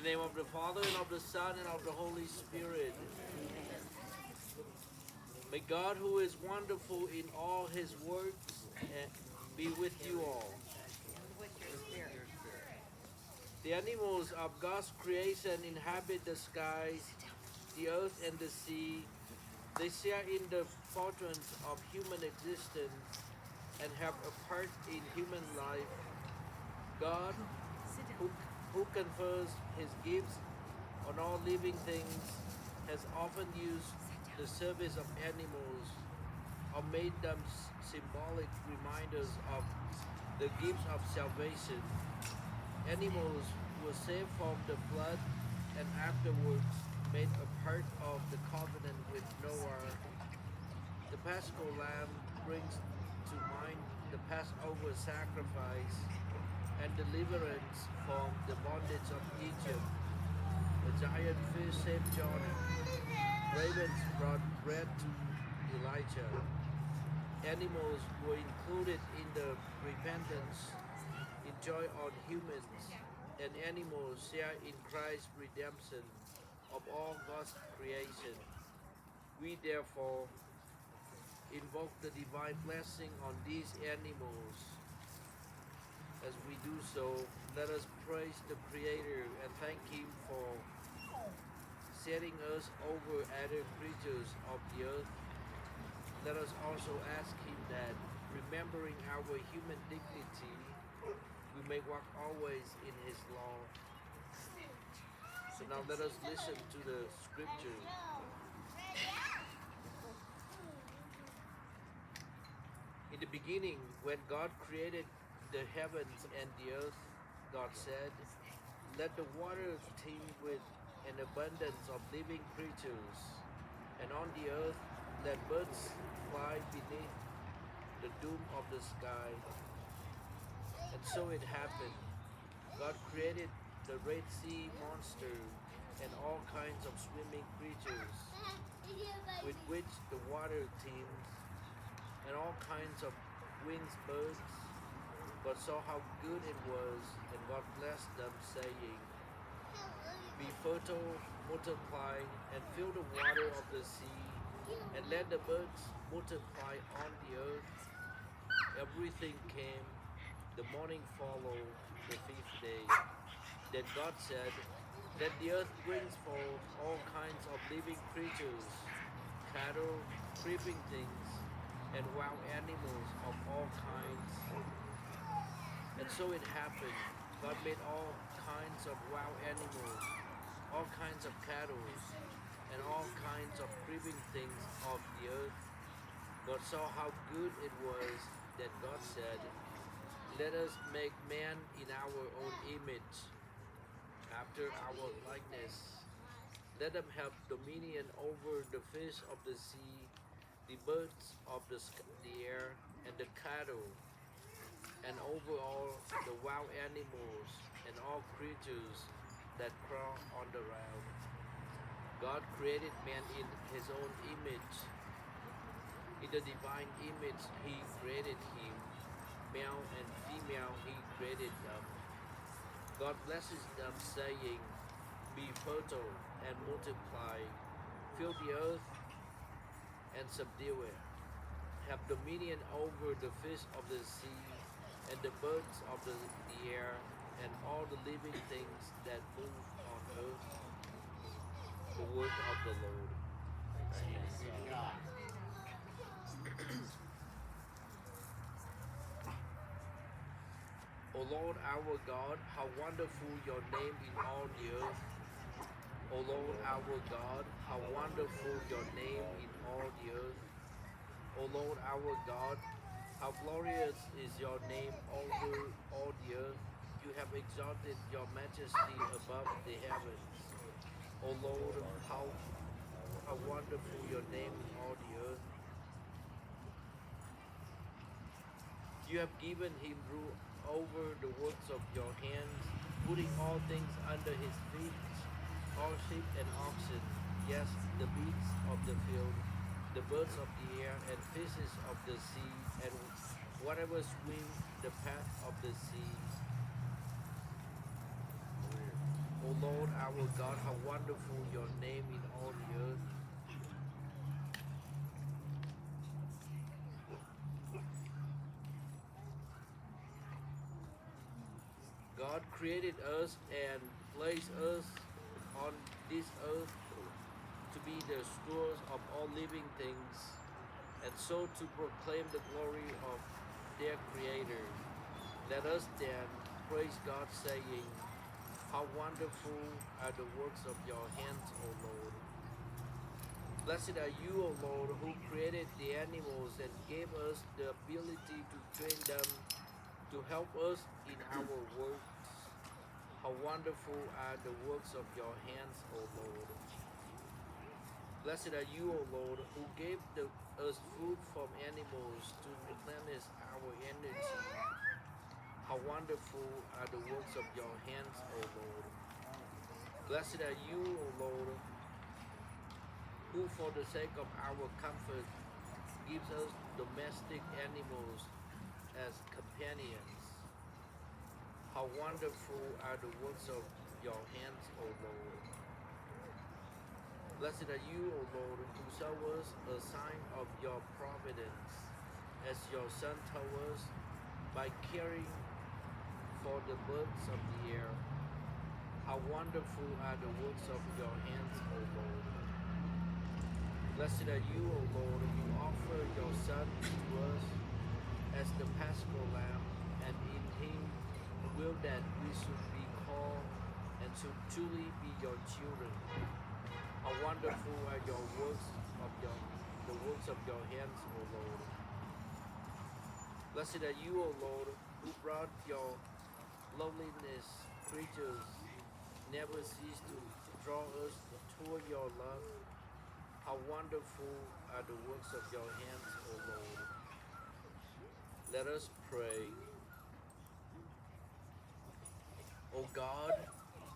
In the name of the Father, and of the Son, and of the Holy Spirit. May God, who is wonderful in all his works, be with you all. And with your spirit. The animals of God's creation inhabit the skies, the earth, and the sea. They share in the fortunes of human existence and have a part in human life. God, who confers his gifts on all living things, has often used the service of animals or made them symbolic reminders of the gifts of salvation. Animals were saved from the flood and afterwards made a part of the covenant with Noah. The Paschal Lamb brings to mind the Passover sacrifice and deliverance from the bondage of Egypt. A giant fish saved Jonah. Ravens brought bread to Elijah. Animals were included in the repentance enjoyed on humans, and animals share in Christ's redemption of all God's creation. We therefore invoke the divine blessing on these animals. As we do so, let us praise the Creator and thank Him for setting us over other creatures of the earth. Let us also ask Him that, remembering our human dignity, we may walk always in His law. So now let us listen to the scripture. In the beginning, when God created the heavens and the earth, God said, "Let the water teem with an abundance of living creatures, and on the earth let birds fly beneath the dome of the sky." And so it happened. God created the Red Sea monster and all kinds of swimming creatures with which the water teems, and all kinds of winged birds. God saw how good it was, and God blessed them, saying, "Be fertile, multiply, and fill the water of the sea, and let the birds multiply on the earth." Everything came. The morning followed the fifth day. Then God said, "Let the earth bring forth all kinds of living creatures, cattle, creeping things, and wild animals of all kinds." And so it happened. God made all kinds of wild animals, all kinds of cattle, and all kinds of creeping things of the earth. God saw how good it was. That God said, "Let us make man in our own image, after our likeness. Let them have dominion over the fish of the sea, the birds of the air, and the cattle, and over all the wild animals and all creatures that crawl on the ground." God created man in his own image. In the divine image he created him. Male and female he created them. God blesses them, saying, "Be fertile and multiply, fill the earth and subdue it. Have dominion over the fish of the sea and the birds of the air and all the living things that move on earth." The word of the Lord. Praise God. O Lord our God, how wonderful your name in all the earth. O Lord our God, how wonderful your name in all the earth. O Lord our God, how glorious is your name over all the earth. You have exalted your majesty above the heavens. O Lord, how wonderful your name in all the earth. You have given him rule over the works of your hands, putting all things under his feet, all sheep and oxen, yes, the beasts of the field, the birds of the air, and fishes of the sea, and whatever swim the path of the sea. O Lord our God, how wonderful your name in all the earth. God created us and placed us on this earth to be the stewards of all living things, and so to proclaim the glory of their Creator. Let us then praise God, saying, how wonderful are the works of your hands, O Lord. Blessed are you, O Lord, who created the animals and gave us the ability to train them to help us in our works. How wonderful are the works of your hands, O Lord. Blessed are you, O Lord, who gave us food from animals to replenish our energy. How wonderful are the works of your hands, O Lord. Blessed are you, O Lord, who for the sake of our comfort gives us domestic animals as companions. How wonderful are the works of your hands, O Lord. Blessed are you, O Lord, who show us a sign of your providence, as your Son told us, by caring for the birds of the air. How wonderful are the works of your hands, O Lord. Blessed are you, O Lord, who offer your Son to us as the Paschal Lamb, and in him will that we should be called and should truly be your children. How wonderful are the works of your hands, O Lord. Blessed are you, O Lord, who brought your loneliness creatures never cease to draw us toward your love. How wonderful are the works of your hands, O Lord. Let us pray. O God,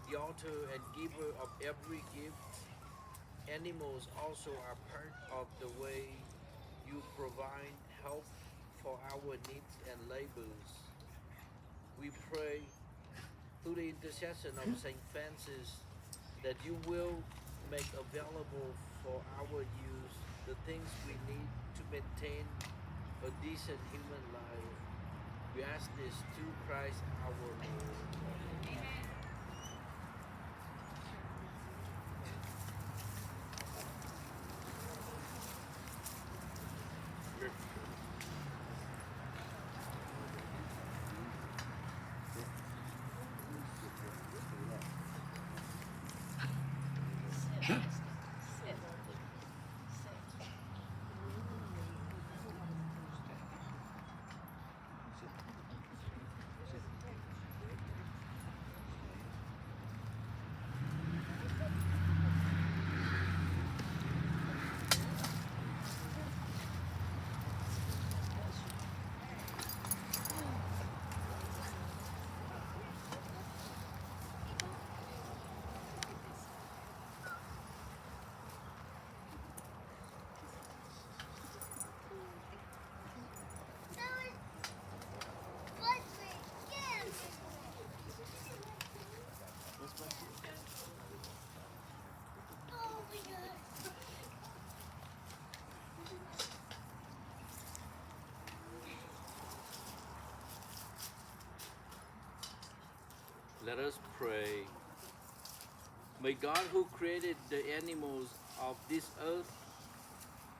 the author and giver of every gift, animals also are part of the way you provide help for our needs and labors. We pray through the intercession of Saint Francis that you will make available for our use the things we need to maintain a decent human life. We ask this through Christ our Lord. Let us pray. May God, who created the animals of this earth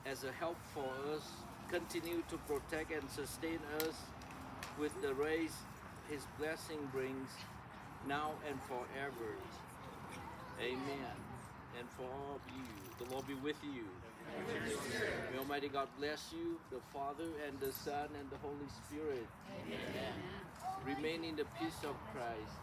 as a help for us, continue to protect and sustain us with the rays his blessing brings now and forever. Amen. And for all of you, the Lord be with you. May Almighty God bless you, the Father and the Son and the Holy Spirit. Amen. Remain in the peace of Christ.